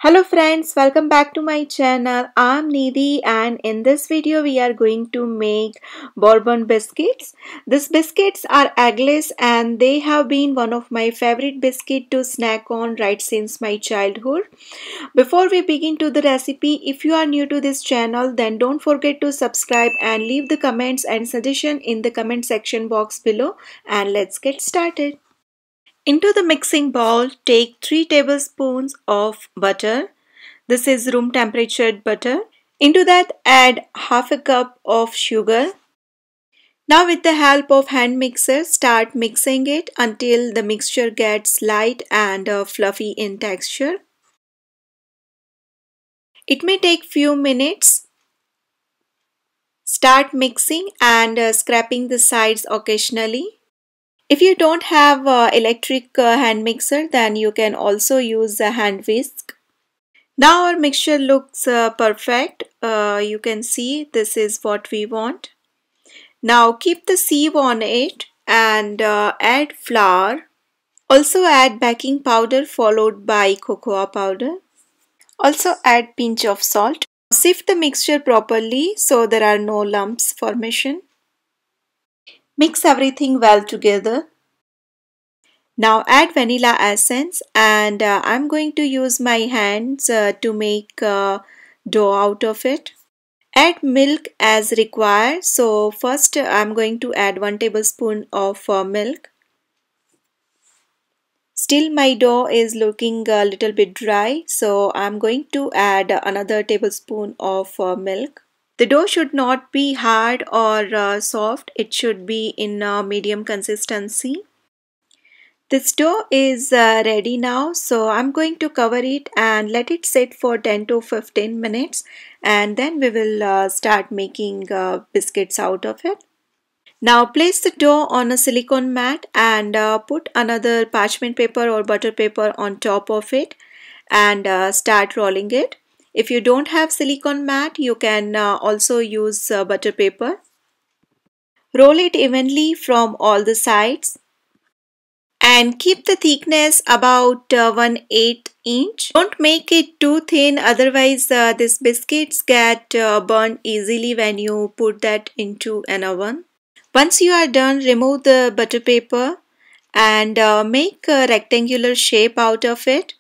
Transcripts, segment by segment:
Hello friends, welcome back to my channel. I'm Nidhi and in this video we are going to make bourbon biscuits. These biscuits are eggless and they have been one of my favorite biscuits to snack on right since my childhood. Before we begin to the recipe, if you are new to this channel then don't forget to subscribe and leave the comments and suggestion in the comment section box below, and let's get started. Into the mixing bowl, take 3 tablespoons of butter. This is room temperature butter. Into that, add half a cup of sugar. Now with the help of hand mixer, start mixing it until the mixture gets light and fluffy in texture. It may take few minutes. Start mixing and scraping the sides occasionally. If you don't have electric hand mixer, then you can also use a hand whisk. Now our mixture looks perfect. You can see this is what we want. Now keep the sieve on it and add flour. Also add baking powder followed by cocoa powder. Also add pinch of salt. Sift the mixture properly so there are no lumps formation. Mix everything well together. Now add vanilla essence and I'm going to use my hands to make dough out of it. Add milk as required. So first I'm going to add 1 tablespoon of milk. Still my dough is looking a little bit dry, so I'm going to add another tablespoon of milk. The dough should not be hard or soft. It should be in a medium consistency. This dough is ready now, so I'm going to cover it and let it sit for 10 to 15 minutes, and then we will start making biscuits out of it. Now place the dough on a silicone mat and put another parchment paper or butter paper on top of it and start rolling it. If you don't have silicone mat, you can also use butter paper. Roll it evenly from all the sides. And keep the thickness about 1/8 inch. Don't make it too thin, otherwise these biscuits get burned easily when you put that into an oven. Once you are done, remove the butter paper and make a rectangular shape out of it.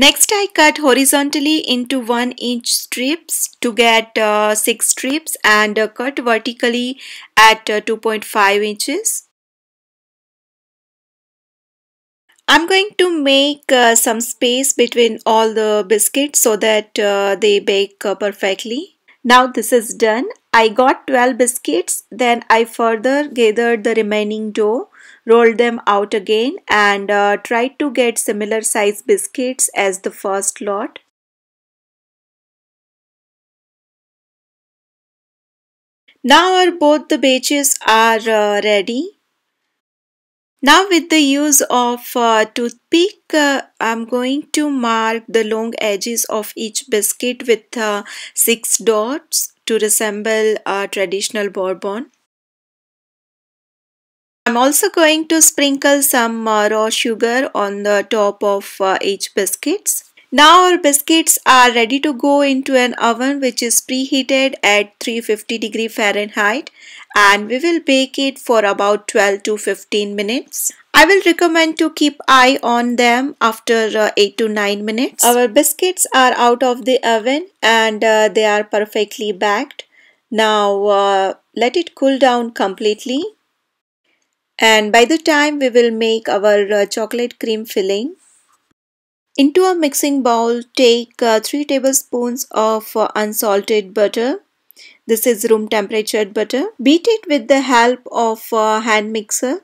Next, I cut horizontally into 1-inch strips to get 6 strips and cut vertically at 2.5 inches. I'm going to make some space between all the biscuits so that they bake perfectly. Now this is done. I got 12 biscuits. Then I further gathered the remaining dough, rolled them out again and tried to get similar size biscuits as the first lot. Now both the batches are ready. Now with the use of toothpick, I'm going to mark the long edges of each biscuit with 6 dots to resemble a traditional bourbon. I'm also going to sprinkle some raw sugar on the top of each biscuits. Now our biscuits are ready to go into an oven which is preheated at 350 Fahrenheit, and we will bake it for about 12 to 15 minutes. I will recommend to keep eye on them after 8 to 9 minutes. Our biscuits are out of the oven and they are perfectly baked. Now let it cool down completely. And by the time we will make our chocolate cream filling. Into a mixing bowl, take 3 tablespoons of unsalted butter. This is room temperature butter. Beat it with the help of a hand mixer.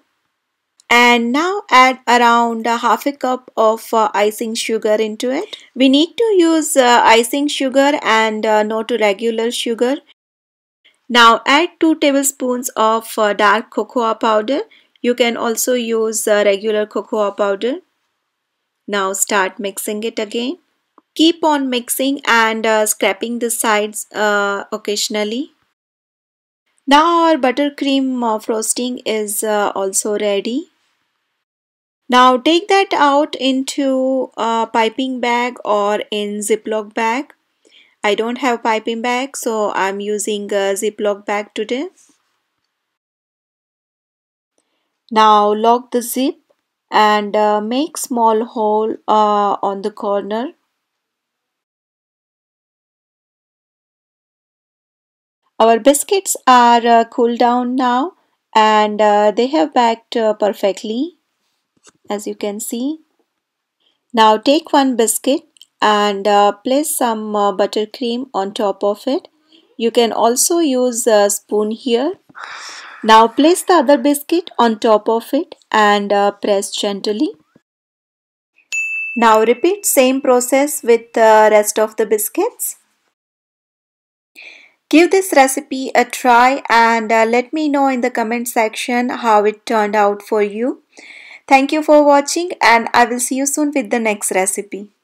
And now add around half a cup of icing sugar into it. We need to use icing sugar and not regular sugar. Now add 2 tablespoons of dark cocoa powder. You can also use regular cocoa powder. Now start mixing it again. Keep on mixing and scraping the sides occasionally. Now our buttercream frosting is also ready. Now take that out into a piping bag or in Ziploc bag. I don't have piping bag, so I'm using a Ziploc bag today. Now lock the zip and make small hole on the corner. Our biscuits are cooled down now and they have baked perfectly, as you can see. Now take one biscuit and place some buttercream on top of it. You can also use a spoon here. Now place the other biscuit on top of it and press gently. Now repeat same process with the rest of the biscuits. Give this recipe a try and let me know in the comment section how it turned out for you. Thank you for watching and I will see you soon with the next recipe.